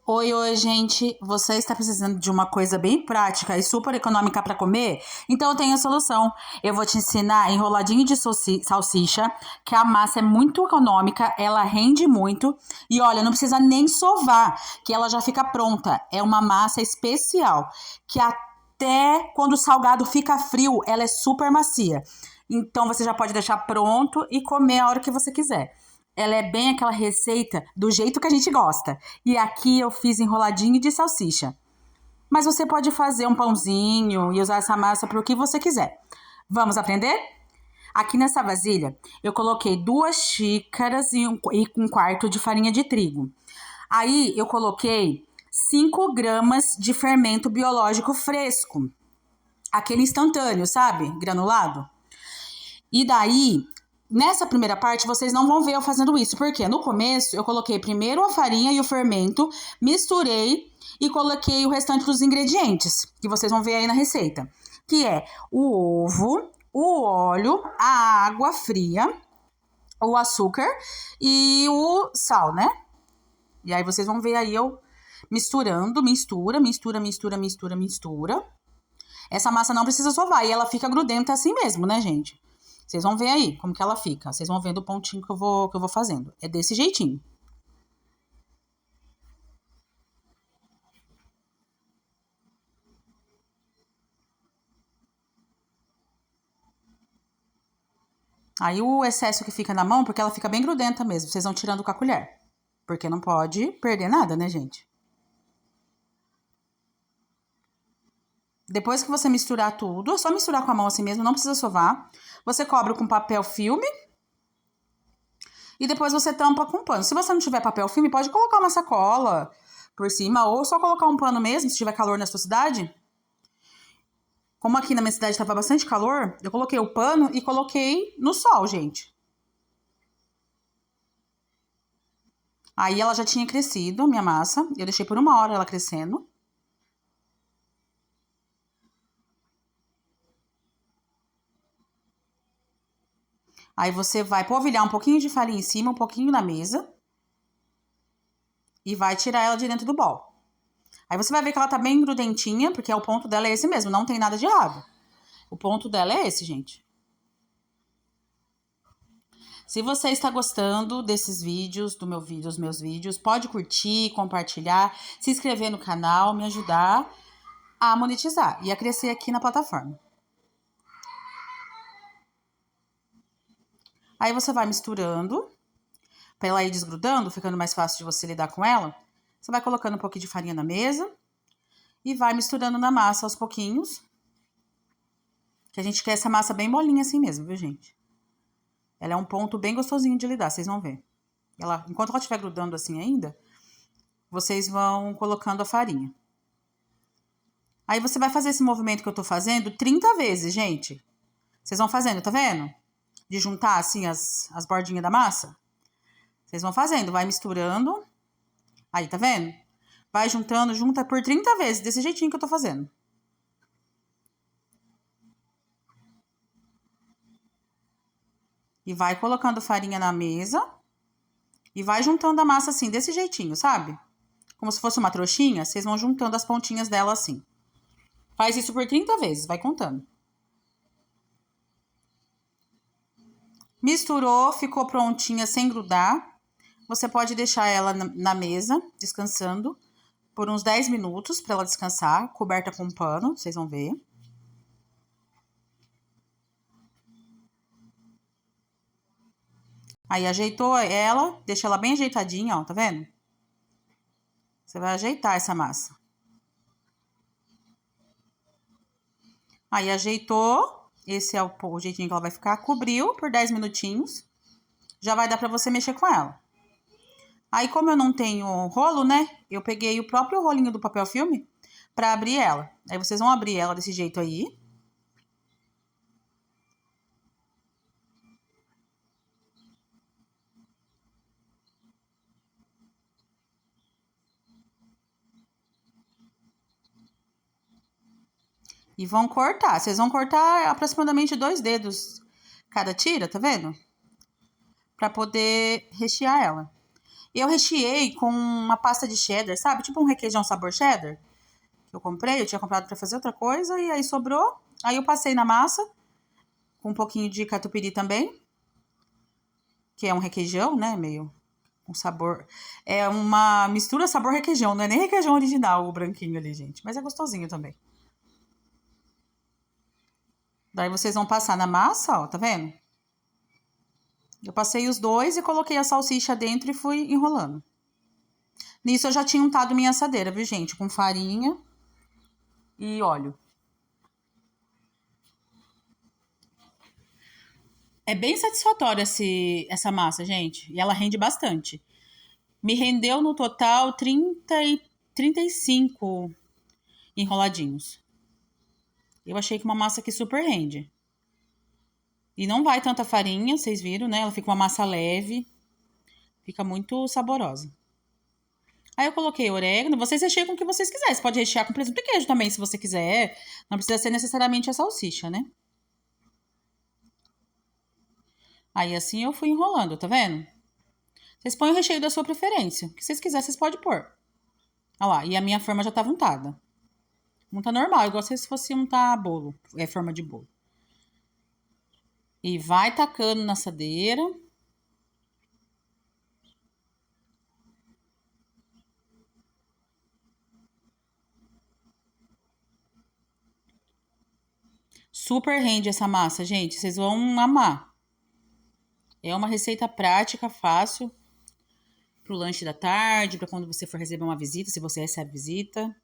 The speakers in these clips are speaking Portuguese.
Oi, oi, gente. Você está precisando de uma coisa bem prática e super econômica para comer? Então eu tenho a solução. Eu vou te ensinar enroladinho de salsicha, que a massa é muito econômica, ela rende muito e olha, não precisa nem sovar, que ela já fica pronta. É uma massa especial, que até quando o salgado fica frio, ela é super macia. Então você já pode deixar pronto e comer a hora que você quiser. Ela é bem aquela receita do jeito que a gente gosta. E aqui eu fiz enroladinho de salsicha. Mas você pode fazer um pãozinho e usar essa massa para o que você quiser. Vamos aprender? Aqui nessa vasilha eu coloquei 2 xícaras e um quarto de farinha de trigo. Aí eu coloquei 5 gramas de fermento biológico fresco. Aquele instantâneo, sabe? Granulado. E daí, nessa primeira parte, vocês não vão ver eu fazendo isso, porque no começo eu coloquei primeiro a farinha e o fermento, misturei e coloquei o restante dos ingredientes, que vocês vão ver aí na receita, que é o ovo, o óleo, a água fria, o açúcar e o sal, né? E aí vocês vão ver aí eu misturando, mistura. Essa massa não precisa sovar e ela fica grudenta assim mesmo, né, gente? Vocês vão ver aí como que ela fica. Vocês vão vendo o pontinho que eu vou fazendo. É desse jeitinho. Aí o excesso que fica na mão, porque ela fica bem grudenta mesmo. Vocês vão tirando com a colher. Porque não pode perder nada, né, gente? Depois que você misturar tudo, é só misturar com a mão assim mesmo, não precisa sovar. Você cobre com papel filme e depois você tampa com pano. Se você não tiver papel filme, pode colocar uma sacola por cima ou só colocar um pano mesmo, se tiver calor na sua cidade. Como aqui na minha cidade estava bastante calor, eu coloquei o pano e coloquei no sol, gente. Aí ela já tinha crescido, minha massa. Eu deixei por 1 hora ela crescendo. Aí você vai polvilhar um pouquinho de farinha em cima, um pouquinho na mesa. E vai tirar ela de dentro do bol. Aí você vai ver que ela tá bem grudentinha, porque o ponto dela é esse mesmo, não tem nada de errado. O ponto dela é esse, gente. Se você está gostando desses vídeos, dos meus vídeos, pode curtir, compartilhar, se inscrever no canal, me ajudar a monetizar e a crescer aqui na plataforma. Aí você vai misturando, para ela ir desgrudando, ficando mais fácil de você lidar com ela. Você vai colocando um pouquinho de farinha na mesa e vai misturando na massa aos pouquinhos. Que a gente quer essa massa bem molinha assim mesmo, viu, gente? Ela é um ponto bem gostosinho de lidar, vocês vão ver. Enquanto ela estiver grudando assim ainda, vocês vão colocando a farinha. Aí você vai fazer esse movimento que eu tô fazendo 30 vezes, gente. Vocês vão fazendo, tá vendo? De juntar assim as bordinhas da massa. Vocês vão fazendo, vai misturando. Aí, tá vendo? Vai juntando, junta por 30 vezes, desse jeitinho que eu tô fazendo. E vai colocando farinha na mesa. E vai juntando a massa assim, desse jeitinho, sabe? Como se fosse uma trouxinha, vocês vão juntando as pontinhas dela assim. Faz isso por 30 vezes, vai contando. Misturou, ficou prontinha sem grudar. Você pode deixar ela na mesa, descansando, por uns 10 minutos para ela descansar, coberta com um pano, vocês vão ver. Aí ajeitou ela, deixa ela bem ajeitadinha, ó, tá vendo? Você vai ajeitar essa massa. Aí ajeitou, esse é o jeitinho que ela vai ficar, cobriu por 10 minutinhos. Já vai dar pra você mexer com ela. Aí, como eu não tenho rolo, né? Eu peguei o próprio rolinho do papel filme pra abrir ela. Aí vocês vão abrir ela desse jeito aí. E vão cortar. Vocês vão cortar aproximadamente 2 dedos cada tira, tá vendo? Pra poder rechear ela. Eu recheei com uma pasta de cheddar, sabe? Tipo um requeijão sabor cheddar. Que eu comprei, eu tinha comprado pra fazer outra coisa. E aí sobrou. Aí eu passei na massa. Com um pouquinho de catupiry também. Que é um requeijão, né? Meio um sabor. É uma mistura sabor requeijão. Não é nem requeijão original, o branquinho ali, gente. Mas é gostosinho também. Daí vocês vão passar na massa, ó. Tá vendo? Eu passei os dois e coloquei a salsicha dentro e fui enrolando. Nisso eu já tinha untado minha assadeira, viu, gente? Com farinha e óleo. É bem satisfatória essa massa, gente. E ela rende bastante. Me rendeu no total 35 enroladinhos. Eu achei que uma massa que super rende. E não vai tanta farinha, vocês viram, né? Ela fica uma massa leve. Fica muito saborosa. Aí eu coloquei orégano. Vocês recheiam com o que vocês quiserem. Você pode rechear com presunto e queijo também, se você quiser. Não precisa ser necessariamente a salsicha, né? Aí assim eu fui enrolando, tá vendo? Vocês põem o recheio da sua preferência. O que vocês quiserem, vocês podem pôr. Olha lá, e a minha forma já tá untada. Unta normal, igual se fosse untar bolo. É forma de bolo. E vai tacando na assadeira. Super rende essa massa, gente. Vocês vão amar. É uma receita prática, fácil. Pro lanche da tarde, para quando você for receber uma visita, se você recebe visita.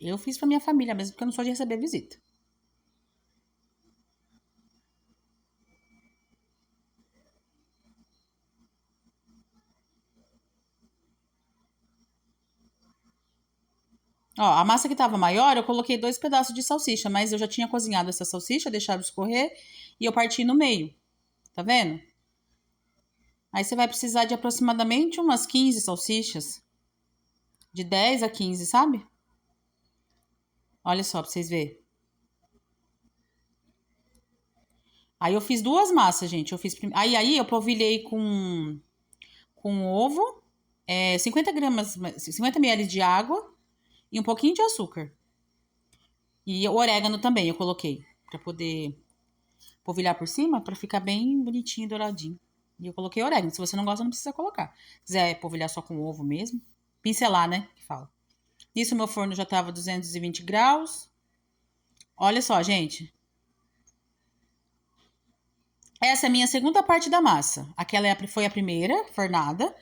Eu fiz pra minha família mesmo, porque eu não sou de receber visita. Ó, a massa que tava maior, eu coloquei 2 pedaços de salsicha, mas eu já tinha cozinhado essa salsicha, deixado escorrer e eu parti no meio. Tá vendo? Aí você vai precisar de aproximadamente umas 15 salsichas. De 10 a 15, sabe? Olha só pra vocês verem. Aí eu fiz 2 massas, gente. Aí eu polvilhei com ovo, 50 gramas, 50 ml de água e um pouquinho de açúcar. E orégano também eu coloquei, pra poder polvilhar por cima, pra ficar bem bonitinho e douradinho. E eu coloquei orégano. Se você não gosta, não precisa colocar. Se quiser polvilhar só com ovo mesmo. Pincelar, né? Que fala. Nisso, meu forno já tava 220 graus. Olha só, gente. Essa é a minha segunda parte da massa. Aquela foi a primeira, fornada.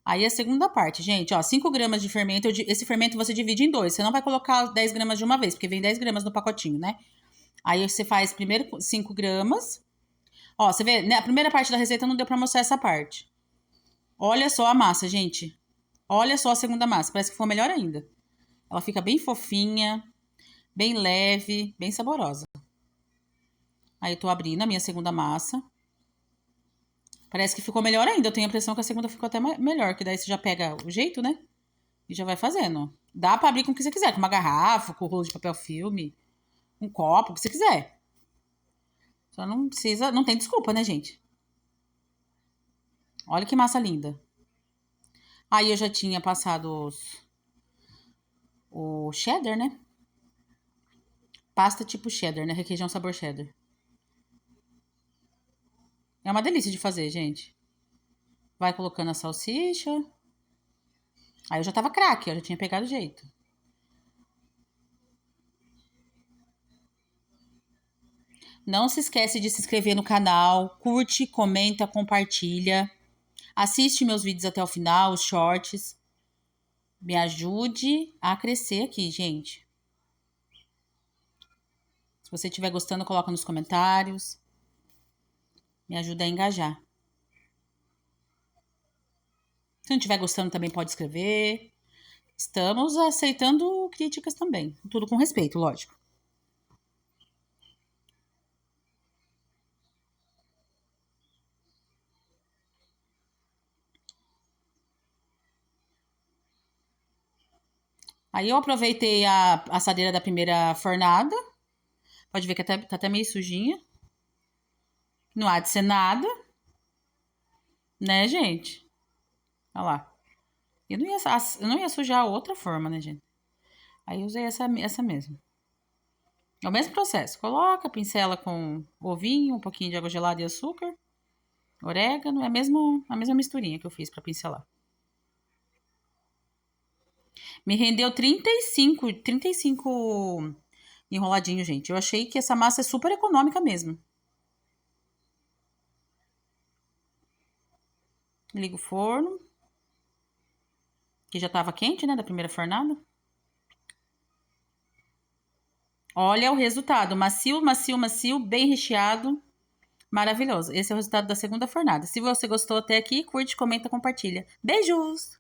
Aí a segunda parte, gente, ó, 5 gramas de fermento. Esse fermento você divide em dois. Você não vai colocar 10 gramas de uma vez, porque vem 10 gramas no pacotinho, né? Aí você faz primeiro 5 gramas. Ó, você vê, né? A primeira parte da receita não deu pra mostrar essa parte. Olha só a massa, gente. Olha só a segunda massa. Parece que ficou melhor ainda. Ela fica bem fofinha, bem leve, bem saborosa. Aí eu tô abrindo a minha segunda massa. Parece que ficou melhor ainda. Eu tenho a impressão que a segunda ficou até melhor, que daí você já pega o jeito, né? E já vai fazendo. Dá pra abrir com o que você quiser, com uma garrafa, com rolo de papel filme, um copo, o que você quiser. Só não precisa, não tem desculpa, né, gente? Olha que massa linda. Aí eu já tinha passado o cheddar, né? Pasta tipo cheddar, né? Requeijão sabor cheddar. É uma delícia de fazer, gente. Vai colocando a salsicha. Aí eu já tava craque, eu já tinha pegado o jeito. Não se esquece de se inscrever no canal, curte, comenta, compartilha. Assiste meus vídeos até o final, os shorts. Me ajude a crescer aqui, gente. Se você estiver gostando, coloca nos comentários. Me ajuda a engajar. Se não estiver gostando, também pode escrever. Estamos aceitando críticas também. Tudo com respeito, lógico. Aí eu aproveitei a assadeira da primeira fornada. Pode ver que tá até meio sujinha. Não há de ser nada. Né, gente? Olha lá. Eu não ia sujar outra forma, né, gente? Aí eu usei essa mesmo. É o mesmo processo. Coloca, pincela com ovinho, um pouquinho de água gelada e açúcar, orégano. É a mesma misturinha que eu fiz pra pincelar. Me rendeu 35 enroladinho, gente. Eu achei que essa massa é super econômica mesmo. Ligo o forno, que já estava quente, né, da primeira fornada. Olha o resultado, macio, macio, macio, bem recheado, maravilhoso. Esse é o resultado da segunda fornada. Se você gostou até aqui, curte, comenta, compartilha. Beijos!